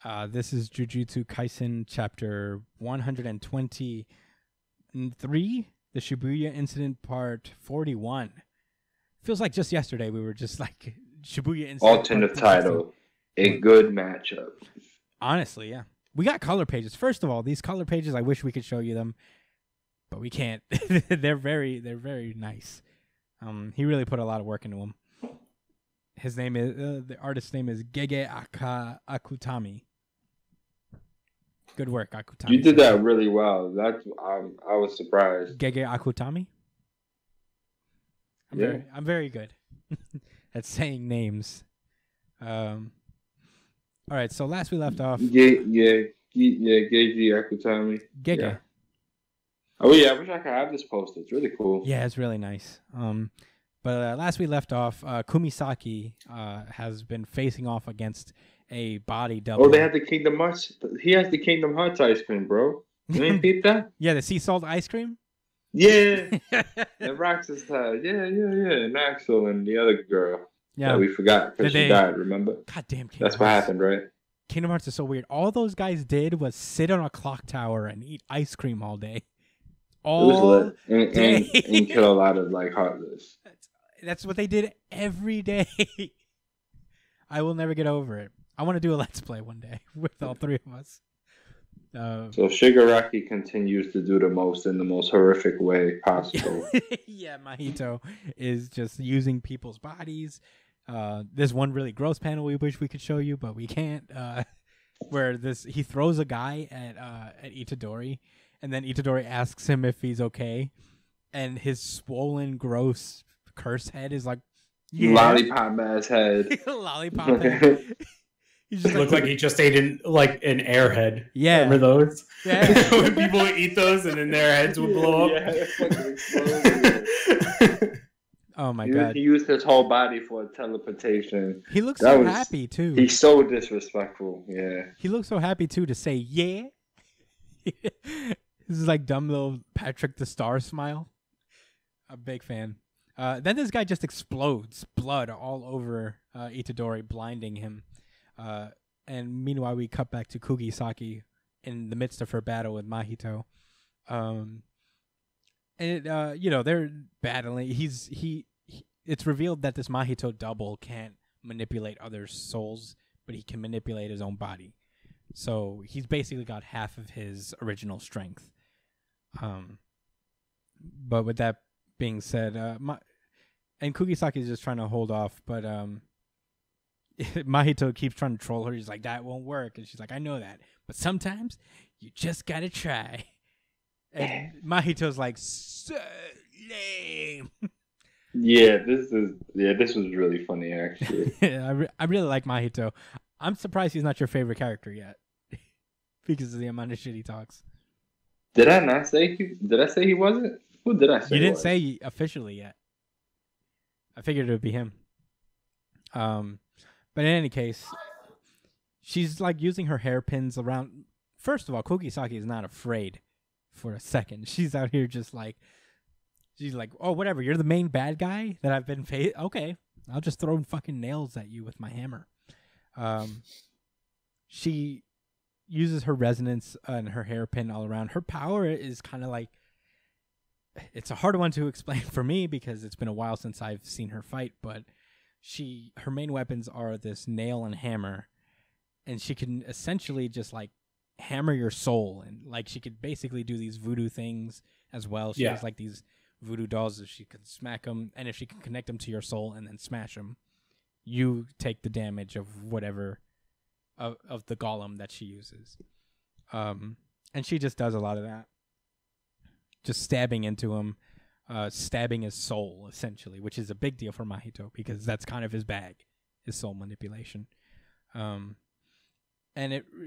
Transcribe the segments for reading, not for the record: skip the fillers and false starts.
This is Jujutsu Kaisen chapter 123, the Shibuya Incident part 41. Feels like just yesterday we were just like Shibuya Incident. Alternate title, a good matchup. Honestly, yeah. We got color pages. First of all, these color pages, I wish we could show you them, but we can't. they're very nice. He really put a lot of work into them. His name is the artist's name is Gege Akutami. Good work, Akutami. You did that really well. I was surprised. Gege Akutami. I'm very good at saying names. All right. So last we left off. Gege Akutami. Gege. Yeah. Oh yeah, I wish I could have this poster. It's really cool. Yeah, it's really nice. But last we left off, Kugisaki has been facing off against a body double. Oh, they had the Kingdom Hearts. He has the Kingdom Hearts ice cream, bro. You ain't peep that? Yeah, the sea salt ice cream. Yeah, and Roxas had. Yeah. And Axel and the other girl. Yeah, that we forgot because she died. Remember? God damn. That's what happened, right? Kingdom Hearts is so weird. All those guys did was sit on a clock tower and eat ice cream all day. All day. And kill a lot of like heartless. That's what they did every day. I will never get over it. I want to do a Let's Play one day with all three of us. So Shigaraki continues to do the most in the most horrific way possible. Yeah, Mahito is just using people's bodies. There's one really gross panel we wish we could show you, but we can't. Where he throws a guy at Itadori, and then Itadori asks him if he's okay, and his swollen, gross curse head is like lollipop ass head. Lollipop head. He just looked like he just ate an airhead. Yeah. Remember those? Yeah. When people would eat those and then their heads would blow up. Yeah, oh my god. He used his whole body for teleportation. He looks so happy too. He's so disrespectful. Yeah. He looks so happy too to say yeah. This is like dumb little Patrick the Star smile. A big fan. Then this guy just explodes, blood all over Itadori, blinding him. And meanwhile, we cut back to Kugisaki in the midst of her battle with Mahito. And they're battling. It's revealed that this Mahito double can't manipulate other souls, but he can manipulate his own body. So he's basically got half of his original strength. But with that being said, and Kugisaki is just trying to hold off, but Mahito keeps trying to troll her. He's like, that won't work. And she's like, I know that. But sometimes you just got to try. And Mahito's like, so lame. Yeah, this was really funny, actually. I really like Mahito. I'm surprised he's not your favorite character yet. Because of the amount of shit he talks. Did I not say did I say he wasn't? Who did I say You didn't say officially yet. I figured it would be him. But in any case, she's like using her hairpins around. First of all, Kugisaki is not afraid for a second. She's out here just like, she's like, oh, whatever. You're the main bad guy that I've been okay, I'll just throw fucking nails at you with my hammer. She uses her resonance and her hairpin all around. Her power is kind of like, it's a hard one to explain for me because it's been a while since I've seen her fight, but her main weapons are this nail and hammer, and she can essentially just like hammer your soul, and like she could basically do these voodoo things as well. She has like these voodoo dolls that she can smack them, and if she can connect them to your soul and then smash them, you take the damage of whatever of the golem that she uses. And she just does a lot of that, just stabbing into him. Stabbing his soul, essentially, which is a big deal for Mahito because that's kind of his bag, his soul manipulation. And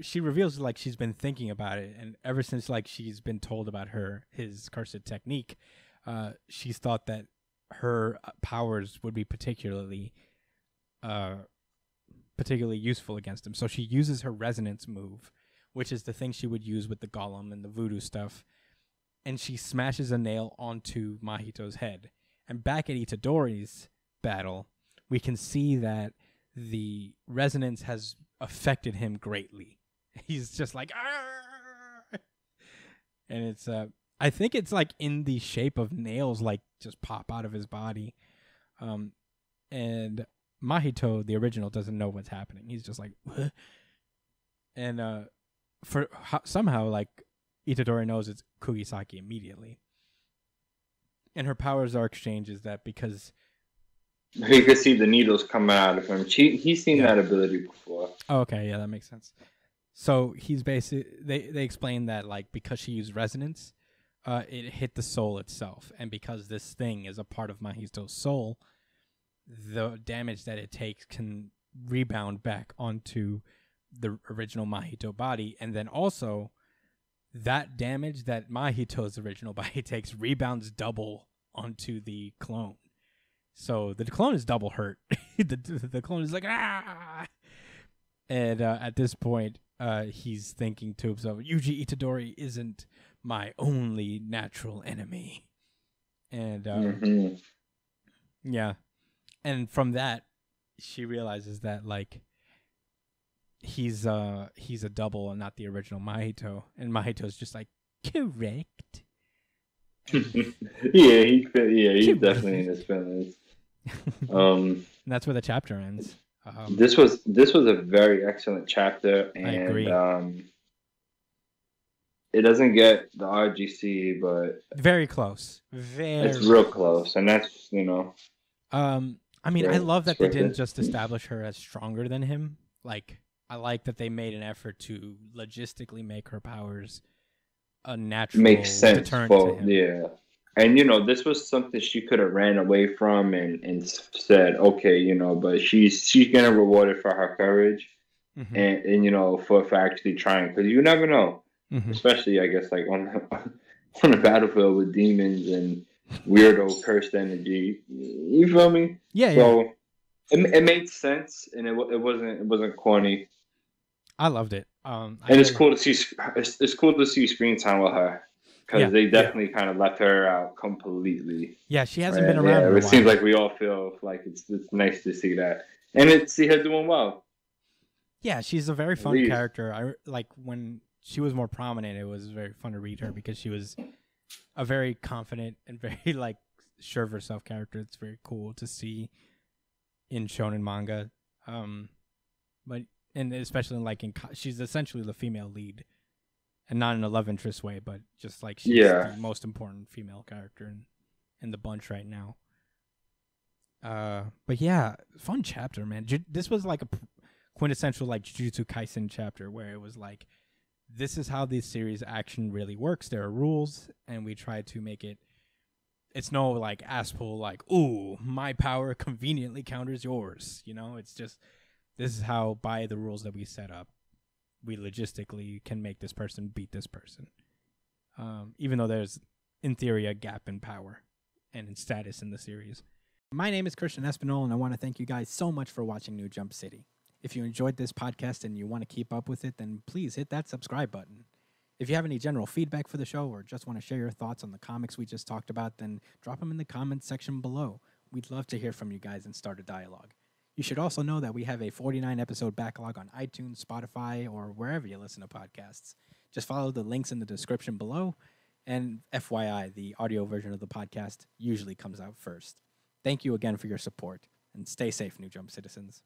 she reveals like she's been thinking about it, and ever since like she's been told about his cursed technique, she's thought that her powers would be particularly useful against him. So she uses her resonance move, which is the thing she would use with the golem and the voodoo stuff. And she smashes a nail onto Mahito's head. And back at Itadori's battle, we can see that the resonance has affected him greatly. He's just like, Arr! And it's I think it's like in the shape of nails, like just pop out of his body. And Mahito, the original, doesn't know what's happening. He's just like, what? And somehow, like, Itadori knows it's Kugisaki immediately. And her powers are exchanges that because he could see the needles coming out of him. He's seen that ability before. Oh, okay, yeah, that makes sense. So he's basically they explain that like because she used resonance, it hit the soul itself, and because this thing is a part of Mahito's soul, the damage that it takes can rebound back onto the original Mahito body, and then also that damage that Mahito's original body takes rebounds double onto the clone. So the clone is double hurt. the clone is like, ah! And at this point, he's thinking to himself, Yuji Itadori isn't my only natural enemy. And yeah. And from that, she realizes that like he's a double and not the original Mahito. And Mahito's just like, correct. He's definitely in his feelings. And that's where the chapter ends. This was a very excellent chapter, and I agree. It doesn't get the RGC, but very close. It's real close, and that's I mean, I love that they didn't just establish her as stronger than him. Like, I like that they made an effort to logistically make her powers a natural deterrent to him. Yeah. And, this was something she could have ran away from and said, okay, but she's getting rewarded for her courage and for actually trying. Because you never know. Especially, I guess, like on the battlefield with demons and weirdo cursed energy. You feel me? Yeah, so it made sense, and it wasn't corny. I loved it. And it's cool to see screen time with her. Because they definitely kind of left her out completely. Yeah, she hasn't been around. Yeah, it seems like we all feel like it's nice to see that, and see her doing well. Yeah, she's a very fun character. I like when she was more prominent. It was very fun to read her because she was a very confident and very like sure of herself character. It's very cool to see in shonen manga, but especially like she's essentially the female lead. And not in a love interest way, but just like she's the most important female character in the bunch right now. But yeah, fun chapter, man. This was like a quintessential like Jujutsu Kaisen chapter where it was like, this is how this series action really works. There are rules, and we try to make it. It's no like ass pull like, ooh, my power conveniently counters yours. It's just this is how by the rules that we set up, we logistically can make this person beat this person. Even though there's, in theory, a gap in power and in status in the series. My name is Christian Espinol, and I want to thank you guys so much for watching New Jump City. If you enjoyed this podcast and you want to keep up with it, then please hit that subscribe button. If you have any general feedback for the show or just want to share your thoughts on the comics we just talked about, then drop them in the comments section below. We'd love to hear from you guys and start a dialogue. You should also know that we have a 49-episode backlog on iTunes, Spotify, or wherever you listen to podcasts. Just follow the links in the description below. And FYI, the audio version of the podcast usually comes out first. Thank you again for your support, and stay safe, New Jump citizens.